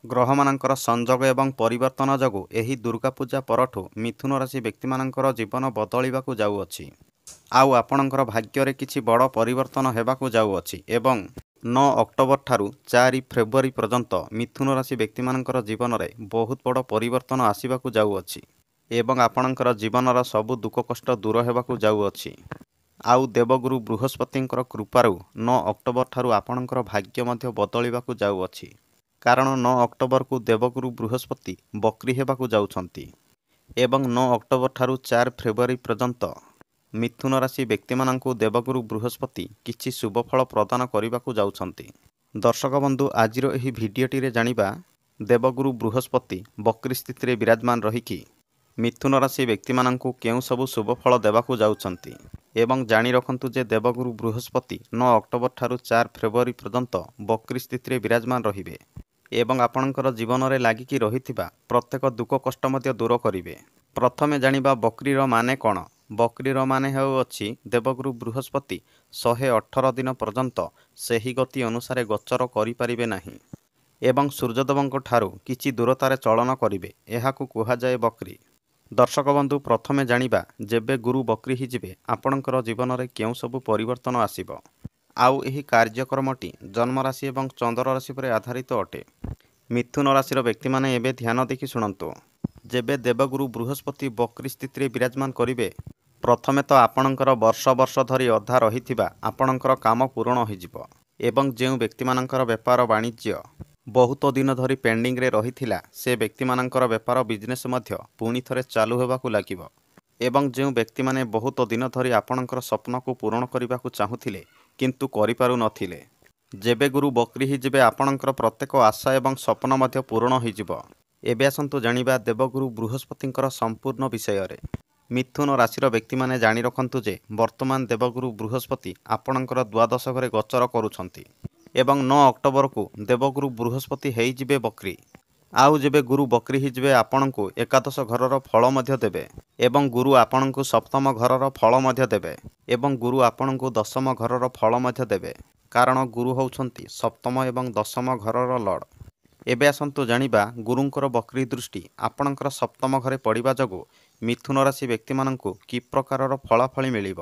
ଗ୍ରହମାନଙ୍କର ସଂଯୋଗ ଏବଂ ପରିବର୍ତ୍ତନ ଯୋଗୁଁ ଏହି ଦୁର୍ଗା ପୂଜା ପରଠୁ ମିଥୁନ ରାଶି ବ୍ୟକ୍ତିମାନଙ୍କର ଜୀବନ ବଦଳିବାକୁ ଯାଉଅଛି। ଆଉ ଆପଣଙ୍କର ଭାଗ୍ୟରେ କିଛି ବଡ଼ ପରିବର୍ତ୍ତନ ହେବାକୁ ଯାଉଅଛି ଏବଂ 9 ଅକ୍ଟୋବର ଠାରୁ 4 ଫେବୃଆରୀ ପର୍ଯ୍ୟନ୍ତ ମିଥୁନ ରାଶି ବ୍ୟକ୍ତିମାନଙ୍କର ଜୀବନରେ ବହୁତ ବଡ଼ ପରିବର୍ତ୍ତନ ଆସିବାକୁ ଯାଉଅଛି ଏବଂ ଆପଣଙ୍କର ଜୀବନର ସବୁ ଦୁଃଖ କଷ୍ଟ ଦୂର ହେବାକୁ ଯାଉଅଛି। ଆଉ ଦେବଗୁରୁ ବୃହସ୍ପତିଙ୍କର କୃପାରୁ 9 ଅକ୍ଟୋବର ଠାରୁ ଆପଣଙ୍କର ଭାଗ୍ୟ ମଧ୍ୟ ବଦଳିବାକୁ ଯାଉଅଛି। କାରଣ 9 ଅକ୍ଟୋବରକୁ ଦେବଗୁରୁ ବୃହସ୍ପତି ବକ୍ରି ହେବାକୁ ଯାଉଛନ୍ତି ଏବଂ 9 ଅକ୍ଟୋବର ଠାରୁ 4 ଫେବୃଆରୀ ପର୍ଯ୍ୟନ୍ତ ମିଥୁନ ରାଶି ବ୍ୟକ୍ତିମାନଙ୍କୁ ଦେବଗୁରୁ ବୃହସ୍ପତି କିଛି ଶୁଭଫଳ ପ୍ରଦାନ କରିବାକୁ ଯାଉଛନ୍ତି। ଦର୍ଶକ ବନ୍ଧୁ, ଆଜିର ଏହି ଭିଡ଼ିଓଟିରେ ଜାଣିବା ଦେବଗୁରୁ ବୃହସ୍ପତି ବକ୍ରି ସ୍ଥିତିରେ ବିରାଜମାନ ରହିକି ମିଥୁନ ରାଶି ବ୍ୟକ୍ତିମାନଙ୍କୁ କେଉଁ ସବୁ ଶୁଭଫଳ ଦେବାକୁ ଯାଉଛନ୍ତି ଏବଂ ଜାଣି ରଖନ୍ତୁ ଯେ ଦେବଗୁରୁ ବୃହସ୍ପତି 9 ଅକ୍ଟୋବର ଠାରୁ 4 ଫେବୃଆରୀ ପର୍ଯ୍ୟନ୍ତ ବକ୍ରି ସ୍ଥିତିରେ ବିରାଜମାନ ରହିବେ ଏବଂ ଆପଣଙ୍କର ଜୀବନରେ ଲାଗିକି ରହିଥିବା ପ୍ରତ୍ୟେକ ଦୁଃଖ କଷ୍ଟ ମଧ୍ୟ ଦୂର କରିବେ। ପ୍ରଥମେ ଜାଣିବା ବକ୍ରିର ମାନେ କ'ଣ। ବକ୍ରିର ମାନେ ହେଉଅଛି ଦେବଗୁରୁ ବୃହସ୍ପତି 118 ଦିନ ପର୍ଯ୍ୟନ୍ତ ସେହି ଗତି ଅନୁସାରେ ଗୋଚର କରିପାରିବେ ନାହିଁ ଏବଂ ସୂର୍ଯ୍ୟଦେବଙ୍କ ଠାରୁ କିଛି ଦୂରତାରେ ଚଳନ କରିବେ। ଏହାକୁ କୁହାଯାଏ ବକ୍ରି। ଦର୍ଶକ ବନ୍ଧୁ, ପ୍ରଥମେ ଜାଣିବା ଯେବେ ଗୁରୁ ବକ୍ରି ହୋଇଯିବେ ଆପଣଙ୍କର ଜୀବନରେ କେଉଁ ସବୁ ପରିବର୍ତ୍ତନ ଆସିବ। ଆଉ ଏହି କାର୍ଯ୍ୟକ୍ରମଟି ଜନ୍ମରାଶି ଏବଂ ଚନ୍ଦ୍ର ରାଶି ଉପରେ ଆଧାରିତ ଅଟେ। ମିଥୁନ ରାଶିର ବ୍ୟକ୍ତିମାନେ ଏବେ ଧ୍ୟାନ ଦେଖି ଶୁଣନ୍ତୁ। ଯେବେ ଦେବଗୁରୁ ବୃହସ୍ପତି ବକ୍ରି ସ୍ଥିତିରେ ବିରାଜମାନ କରିବେ, ପ୍ରଥମେ ତ ଆପଣଙ୍କର ବର୍ଷ ବର୍ଷ ଧରି ଅଧା ରହିଥିବା ଆପଣଙ୍କର କାମ ପୂରଣ ହୋଇଯିବ ଏବଂ ଯେଉଁ ବ୍ୟକ୍ତିମାନଙ୍କର ବେପାର ବାଣିଜ୍ୟ ବହୁତ ଦିନ ଧରି ପେଣ୍ଡିଂରେ ରହିଥିଲା ସେ ବ୍ୟକ୍ତିମାନଙ୍କର ବେପାର ବିଜନେସ୍ ମଧ୍ୟ ପୁଣି ଥରେ ଚାଲୁ ହେବାକୁ ଲାଗିବ ଏବଂ ଯେଉଁ ବ୍ୟକ୍ତିମାନେ ବହୁତ ଦିନ ଧରି ଆପଣଙ୍କର ସ୍ୱପ୍ନକୁ ପୂରଣ କରିବାକୁ ଚାହୁଁଥିଲେ କିନ୍ତୁ କରିପାରୁନଥିଲେ, ଯେବେ ଗୁରୁ ବକ୍ରି ହୋଇଯିବେ ଆପଣଙ୍କର ପ୍ରତ୍ୟେକ ଆଶା ଏବଂ ସ୍ୱପ୍ନ ମଧ୍ୟ ପୂରଣ ହୋଇଯିବ। ଏବେ ଆସନ୍ତୁ ଜାଣିବା ଦେବଗୁରୁ ବୃହସ୍ପତିଙ୍କର ସମ୍ପୂର୍ଣ୍ଣ ବିଷୟରେ। ମିଥୁନ ରାଶିର ବ୍ୟକ୍ତିମାନେ ଜାଣି ରଖନ୍ତୁ ଯେ ବର୍ତ୍ତମାନ ଦେବଗୁରୁ ବୃହସ୍ପତି ଆପଣଙ୍କର ଦ୍ୱାଦଶ ଘରେ ଗୋଚର କରୁଛନ୍ତି ଏବଂ 9 ଅକ୍ଟୋବରକୁ ଦେବଗୁରୁ ବୃହସ୍ପତି ହୋଇଯିବେ ବକ୍ରି। ଆଉ ଯେବେ ଗୁରୁ ବକ୍ରି ହୋଇଯିବେ ଆପଣଙ୍କୁ ଏକାଦଶ ଘରର ଫଳ ମଧ୍ୟ ଦେବେ ଏବଂ ଗୁରୁ ଆପଣଙ୍କୁ ସପ୍ତମ ଘରର ଫଳ ମଧ୍ୟ ଦେବେ ଏବଂ ଗୁରୁ ଆପଣଙ୍କୁ ଦଶମ ଘରର ଫଳ ମଧ୍ୟ ଦେବେ, କାରଣ ଗୁରୁ ହେଉଛନ୍ତି ସପ୍ତମ ଏବଂ ଦଶମ ଘରର ଲର୍ଡ଼। ଏବେ ଆସନ୍ତୁ ଜାଣିବା ଗୁରୁଙ୍କର ବକ୍ରି ଦୃଷ୍ଟି ଆପଣଙ୍କର ସପ୍ତମ ଘରେ ପଡ଼ିବା ଯୋଗୁଁ ମିଥୁନ ରାଶି ବ୍ୟକ୍ତିମାନଙ୍କୁ କି ପ୍ରକାରର ଫଳାଫଳି ମିଳିବ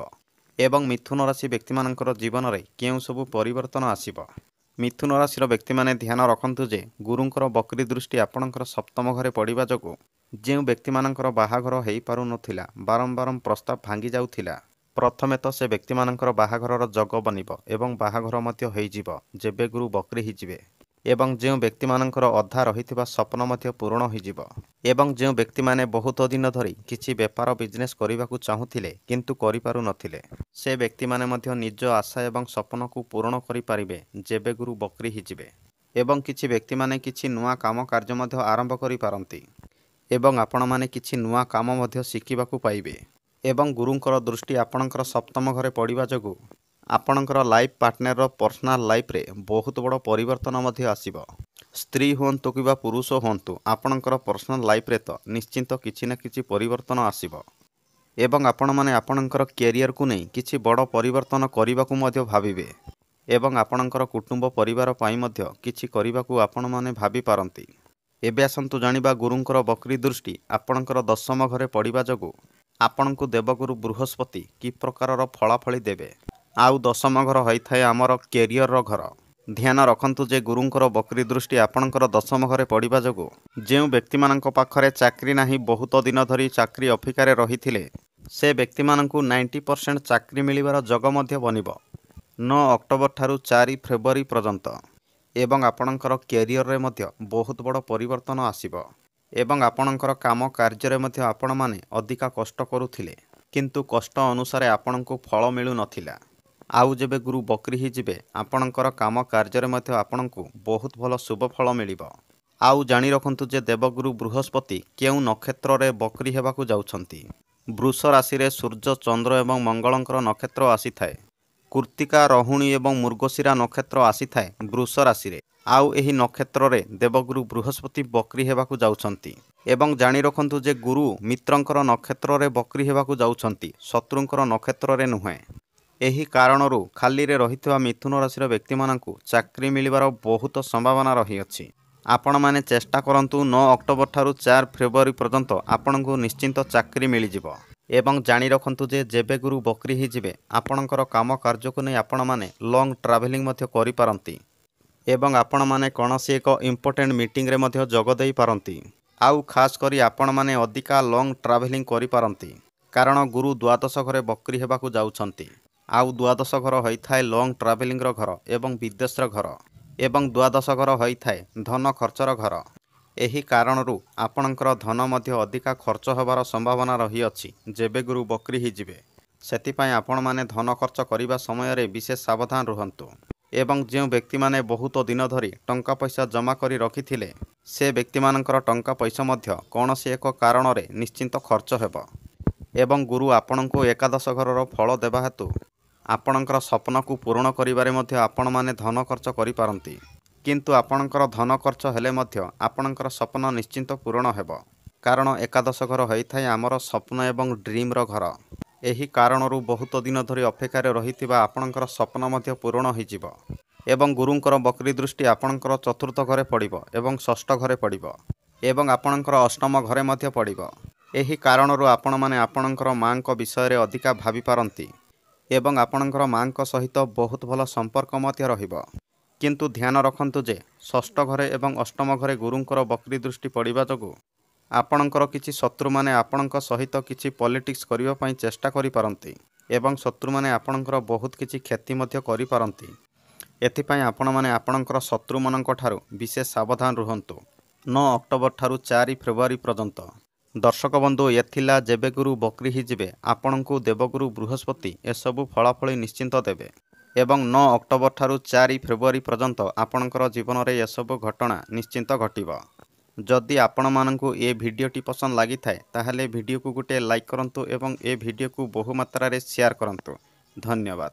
ଏବଂ ମିଥୁନ ରାଶି ବ୍ୟକ୍ତିମାନଙ୍କର ଜୀବନରେ କେଉଁ ସବୁ ପରିବର୍ତ୍ତନ ଆସିବ। ମିଥୁନ ରାଶିର ବ୍ୟକ୍ତିମାନେ ଧ୍ୟାନ ରଖନ୍ତୁ ଯେ ଗୁରୁଙ୍କର ବକ୍ରି ଦୃଷ୍ଟି ଆପଣଙ୍କର ସପ୍ତମ ଘରେ ପଡ଼ିବା ଯୋଗୁଁ ଯେଉଁ ବ୍ୟକ୍ତିମାନଙ୍କର ବାହାଘର ହୋଇପାରୁନଥିଲା, ବାରମ୍ବାର ପ୍ରସ୍ତାବ ଭାଙ୍ଗି ଯାଉଥିଲା, ପ୍ରଥମେ ତ ସେ ବ୍ୟକ୍ତିମାନଙ୍କର ବାହାଘରର ଯୋଗ ବନିବ ଏବଂ ବାହାଘର ମଧ୍ୟ ହୋଇଯିବ ଯେବେ ଗୁରୁ ବକ୍ରି ହୋଇଯିବେ ଏବଂ ଯେଉଁ ବ୍ୟକ୍ତିମାନଙ୍କର ଅଧା ରହିଥିବା ସ୍ୱପ୍ନ ମଧ୍ୟ ପୂରଣ ହୋଇଯିବ ଏବଂ ଯେଉଁ ବ୍ୟକ୍ତିମାନେ ବହୁତ ଦିନ ଧରି କିଛି ବେପାର ବିଜନେସ୍ କରିବାକୁ ଚାହୁଁଥିଲେ କିନ୍ତୁ କରିପାରୁନଥିଲେ, ସେ ବ୍ୟକ୍ତିମାନେ ମଧ୍ୟ ନିଜ ଆଶା ଏବଂ ସ୍ୱପ୍ନକୁ ପୂରଣ କରିପାରିବେ ଯେବେ ଗୁରୁ ବକ୍ରି ହୋଇଯିବେ ଏବଂ କିଛି ବ୍ୟକ୍ତିମାନେ କିଛି ନୂଆ କାମ କାର୍ଯ୍ୟ ମଧ୍ୟ ଆରମ୍ଭ କରିପାରନ୍ତି ଏବଂ ଆପଣମାନେ କିଛି ନୂଆ କାମ ମଧ୍ୟ ଶିଖିବାକୁ ପାଇବେ ଏବଂ ଗୁରୁଙ୍କର ଦୃଷ୍ଟି ଆପଣଙ୍କର ସପ୍ତମ ଘରେ ପଡ଼ିବା ଯୋଗୁଁ ଆପଣଙ୍କର ଲାଇଫ୍ ପାର୍ଟନରର ପର୍ସନାଲ ଲାଇଫ୍ରେ ବହୁତ ବଡ଼ ପରିବର୍ତ୍ତନ ମଧ୍ୟ ଆସିବ। ସ୍ତ୍ରୀ ହୁଅନ୍ତୁ କିମ୍ବା ପୁରୁଷ ହୁଅନ୍ତୁ, ଆପଣଙ୍କର ପର୍ସନାଲ ଲାଇଫ୍ରେ ତ ନିଶ୍ଚିନ୍ତ କିଛି ନା କିଛି ପରିବର୍ତ୍ତନ ଆସିବ ଏବଂ ଆପଣମାନେ ଆପଣଙ୍କର କ୍ୟାରିୟରକୁ ନେଇ କିଛି ବଡ଼ ପରିବର୍ତ୍ତନ କରିବାକୁ ମଧ୍ୟ ଭାବିବେ ଏବଂ ଆପଣଙ୍କର କୁଟୁମ୍ବ ପରିବାର ପାଇଁ ମଧ୍ୟ କିଛି କରିବାକୁ ଆପଣମାନେ ଭାବିପାରନ୍ତି। ଏବେ ଆସନ୍ତୁ ଜାଣିବା ଗୁରୁଙ୍କର ବକ୍ରି ଦୃଷ୍ଟି ଆପଣଙ୍କର ଦଶମ ଘରେ ପଡ଼ିବା ଯୋଗୁଁ ଆପଣଙ୍କୁ ଦେବଗୁରୁ ବୃହସ୍ପତି କି ପ୍ରକାରର ଫଳାଫଳି ଦେବେ। ଆଉ ଦଶମ ଘର ହୋଇଥାଏ ଆମର କ୍ୟାରିୟରର ଘର। ଧ୍ୟାନ ରଖନ୍ତୁ ଯେ ଗୁରୁଙ୍କର ବକ୍ରି ଦୃଷ୍ଟି ଆପଣଙ୍କର ଦଶମ ଘରେ ପଡ଼ିବା ଯୋଗୁଁ ଯେଉଁ ବ୍ୟକ୍ତିମାନଙ୍କ ପାଖରେ ଚାକିରି ନାହିଁ, ବହୁତ ଦିନ ଧରି ଚାକିରି ଅପେକ୍ଷାରେ ରହିଥିଲେ, ସେ ବ୍ୟକ୍ତିମାନଙ୍କୁ 90% ଚାକିରି ମିଳିବାର ଯୋଗ ମଧ୍ୟ ବନିବ 9 ଅକ୍ଟୋବର ଠାରୁ 4 ଫେବୃଆରୀ ପର୍ଯ୍ୟନ୍ତ ଏବଂ ଆପଣଙ୍କର କ୍ୟାରିୟରରେ ମଧ୍ୟ ବହୁତ ବଡ଼ ପରିବର୍ତ୍ତନ ଆସିବ ଏବଂ ଆପଣଙ୍କର କାମ କାର୍ଯ୍ୟରେ ମଧ୍ୟ ଆପଣମାନେ ଅଧିକା କଷ୍ଟ କରୁଥିଲେ କିନ୍ତୁ କଷ୍ଟ ଅନୁସାରେ ଆପଣଙ୍କୁ ଫଳ ମିଳୁନଥିଲା। ଆଉ ଯେବେ ଗୁରୁ ବକ୍ରି ହୋଇଯିବେ ଆପଣଙ୍କର କାମ କାର୍ଯ୍ୟରେ ମଧ୍ୟ ଆପଣଙ୍କୁ ବହୁତ ଭଲ ଶୁଭ ଫଳ ମିଳିବ। ଆଉ ଜାଣି ରଖନ୍ତୁ ଯେ ଦେବଗୁରୁ ବୃହସ୍ପତି କେଉଁ ନକ୍ଷତ୍ରରେ ବକ୍ରି ହେବାକୁ ଯାଉଛନ୍ତି। ବୃଷ ରାଶିରେ ସୂର୍ଯ୍ୟ, ଚନ୍ଦ୍ର ଏବଂ ମଙ୍ଗଳଙ୍କର ନକ୍ଷତ୍ର ଆସିଥାଏ। କୃତ୍ତିକା, ରୋହିଣୀ ଏବଂ ମୃଗଶିରା ନକ୍ଷତ୍ର ଆସିଥାଏ ବୃଷ ରାଶିରେ। ଆଉ ଏହି ନକ୍ଷତ୍ରରେ ଦେବଗୁରୁ ବୃହସ୍ପତି ବକ୍ରି ହେବାକୁ ଯାଉଛନ୍ତି ଏବଂ ଜାଣି ରଖନ୍ତୁ ଯେ ଗୁରୁ ମିତ୍ରଙ୍କର ନକ୍ଷତ୍ରରେ ବକ୍ରି ହେବାକୁ ଯାଉଛନ୍ତି, ଶତ୍ରୁଙ୍କର ନକ୍ଷତ୍ରରେ ନୁହେଁ। ଏହି କାରଣରୁ ଖାଲିରେ ରହିଥିବା ମିଥୁନ ରାଶିର ବ୍ୟକ୍ତିମାନଙ୍କୁ ଚାକିରି ମିଳିବାର ବହୁତ ସମ୍ଭାବନା ରହିଅଛି ଆପଣମାନେ ଚେଷ୍ଟା କରନ୍ତୁ 9 ଅକ୍ଟୋବର ଠାରୁ 4 ଫେବୃଆରୀ ପର୍ଯ୍ୟନ୍ତ ଆପଣଙ୍କୁ ନିଶ୍ଚିନ୍ତ ଚାକିରି ମିଳିଯିବ। ଏବଂ ଜାଣି ରଖନ୍ତୁ ଯେ ଯେବେ ଗୁରୁ ବକ୍ରି ହୋଇଯିବେ ଆପଣଙ୍କର କାମ କାର୍ଯ୍ୟକୁ ନେଇ ଆପଣମାନେ ଲଙ୍ଗ୍ ଟ୍ରାଭେଲିଂ ମଧ୍ୟ କରିପାରନ୍ତି ଏବଂ ଆପଣମାନେ କୌଣସି ଏକ ଇମ୍ପୋର୍ଟାଣ୍ଟ ମିଟିଂରେ ମଧ୍ୟ ଯୋଗ ଦେଇପାରନ୍ତି। ଆଉ ଖାସ୍ କରି ଆପଣମାନେ ଅଧିକା ଲଙ୍ଗ୍ ଟ୍ରାଭେଲିଂ କରିପାରନ୍ତି କାରଣ ଗୁରୁ ଦ୍ୱାଦଶ ଘରେ ବକ୍ରି ହେବାକୁ ଯାଉଛନ୍ତି। ଆଉ ଦ୍ୱାଦଶ ଘର ହୋଇଥାଏ ଲଙ୍ଗ୍ ଟ୍ରାଭେଲିଂର ଘର ଏବଂ ବିଦେଶର ଘର ଏବଂ ଦ୍ୱାଦଶ ଘର ହୋଇଥାଏ ଧନ ଖର୍ଚ୍ଚର ଘର। ଏହି କାରଣରୁ ଆପଣଙ୍କର ଧନ ମଧ୍ୟ ଅଧିକା ଖର୍ଚ୍ଚ ହେବାର ସମ୍ଭାବନା ରହିଅଛି ଯେବେ ଗୁରୁ ବକ୍ରି ହୋଇଯିବେ। ସେଥିପାଇଁ ଆପଣମାନେ ଧନ ଖର୍ଚ୍ଚ କରିବା ସମୟରେ ବିଶେଷ ସାବଧାନ ରୁହନ୍ତୁ। ଏବଂ ଯେଉଁ ବ୍ୟକ୍ତିମାନେ ବହୁତ ଦିନ ଧରି ଟଙ୍କା ପଇସା ଜମା କରି ରଖିଥିଲେ ସେ ବ୍ୟକ୍ତିମାନଙ୍କର ଟଙ୍କା ପଇସା ମଧ୍ୟ କୌଣସି ଏକ କାରଣରେ ନିଶ୍ଚିନ୍ତ ଖର୍ଚ୍ଚ ହେବ। ଏବଂ ଗୁରୁ ଆପଣଙ୍କୁ ଏକାଦଶ ଘରର ଫଳ ଦେବା ହେତୁ ଆପଣଙ୍କର ସ୍ୱପ୍ନକୁ ପୂରଣ କରିବାରେ ମଧ୍ୟ ଆପଣମାନେ ଧନ ଖର୍ଚ୍ଚ କରିପାରନ୍ତି। କିନ୍ତୁ ଆପଣଙ୍କର ଧନ ଖର୍ଚ୍ଚ ହେଲେ ମଧ୍ୟ ଆପଣଙ୍କର ସ୍ୱପ୍ନ ନିଶ୍ଚିନ୍ତ ପୂରଣ ହେବ କାରଣ ଏକାଦଶ ଘର ହୋଇଥାଏ ଆମର ସ୍ୱପ୍ନ ଏବଂ ଡ୍ରିମ୍ର ଘର। ଏହି କାରଣରୁ ବହୁତ ଦିନ ଧରି ଅପେକ୍ଷାରେ ରହିଥିବା ଆପଣଙ୍କର ସ୍ୱପ୍ନ ମଧ୍ୟ ପୂରଣ ହୋଇଯିବ। ଏବଂ ଗୁରୁଙ୍କର ବକ୍ରି ଦୃଷ୍ଟି ଆପଣଙ୍କର ଚତୁର୍ଥ ଘରେ ପଡ଼ିବ ଏବଂ ଷଷ୍ଠ ଘରେ ପଡ଼ିବ ଏବଂ ଆପଣଙ୍କର ଅଷ୍ଟମ ଘରେ ମଧ୍ୟ ପଡ଼ିବ। ଏହି କାରଣରୁ ଆପଣମାନେ ଆପଣଙ୍କର ମାଙ୍କ ବିଷୟରେ ଅଧିକା ଭାବିପାରନ୍ତି ଏବଂ ଆପଣଙ୍କର ମାଙ୍କ ସହିତ ବହୁତ ଭଲ ସମ୍ପର୍କ ମଧ୍ୟ ରହିବ। କିନ୍ତୁ ଧ୍ୟାନ ରଖନ୍ତୁ ଯେ ଷଷ୍ଠ ଘରେ ଏବଂ ଅଷ୍ଟମ ଘରେ ଗୁରୁଙ୍କର ବକ୍ରି ଦୃଷ୍ଟି ପଡ଼ିବା ଯୋଗୁଁ ଆପଣଙ୍କର କିଛି ଶତ୍ରୁମାନେ ଆପଣଙ୍କ ସହିତ କିଛି ପଲିଟିକ୍ସ କରିବା ପାଇଁ ଚେଷ୍ଟା କରିପାରନ୍ତି ଏବଂ ଶତ୍ରୁମାନେ ଆପଣଙ୍କର ବହୁତ କିଛି କ୍ଷତି ମଧ୍ୟ କରିପାରନ୍ତି। ଏଥିପାଇଁ ଆପଣମାନେ ଆପଣଙ୍କର ଶତ୍ରୁମାନଙ୍କ ଠାରୁ ବିଶେଷ ସାବଧାନ ରୁହନ୍ତୁ 9 ଅକ୍ଟୋବର ଠାରୁ 4 ଫେବୃଆରୀ ପର୍ଯ୍ୟନ୍ତ। ଦର୍ଶକ ବନ୍ଧୁ ଏଥିଲା ଯେବେ ଗୁରୁ ବକ୍ରି ହୋଇଯିବେ ଆପଣଙ୍କୁ ଦେବଗୁରୁ ବୃହସ୍ପତି ଏସବୁ ଫଳାଫଳି ନିଶ୍ଚିନ୍ତ ଦେବେ ଏବଂ 9 ଅକ୍ଟୋବର ଠାରୁ 4 ଫେବୃଆରୀ ପର୍ଯ୍ୟନ୍ତ ଆପଣଙ୍କର ଜୀବନରେ ଏସବୁ ଘଟଣା ନିଶ୍ଚିନ୍ତ ଘଟିବ। ଯଦି ଆପଣମାନଙ୍କୁ ଏ ଭିଡ଼ିଓଟି ପସନ୍ଦ ଲାଗିଥାଏ ତାହେଲେ ଭିଡ଼ିଓକୁ ଗୋଟିଏ ଲାଇକ୍ କରନ୍ତୁ ଏବଂ ଏ ଭିଡ଼ିଓକୁ ବହୁ ମାତ୍ରାରେ ସେୟାର କରନ୍ତୁ। ଧନ୍ୟବାଦ।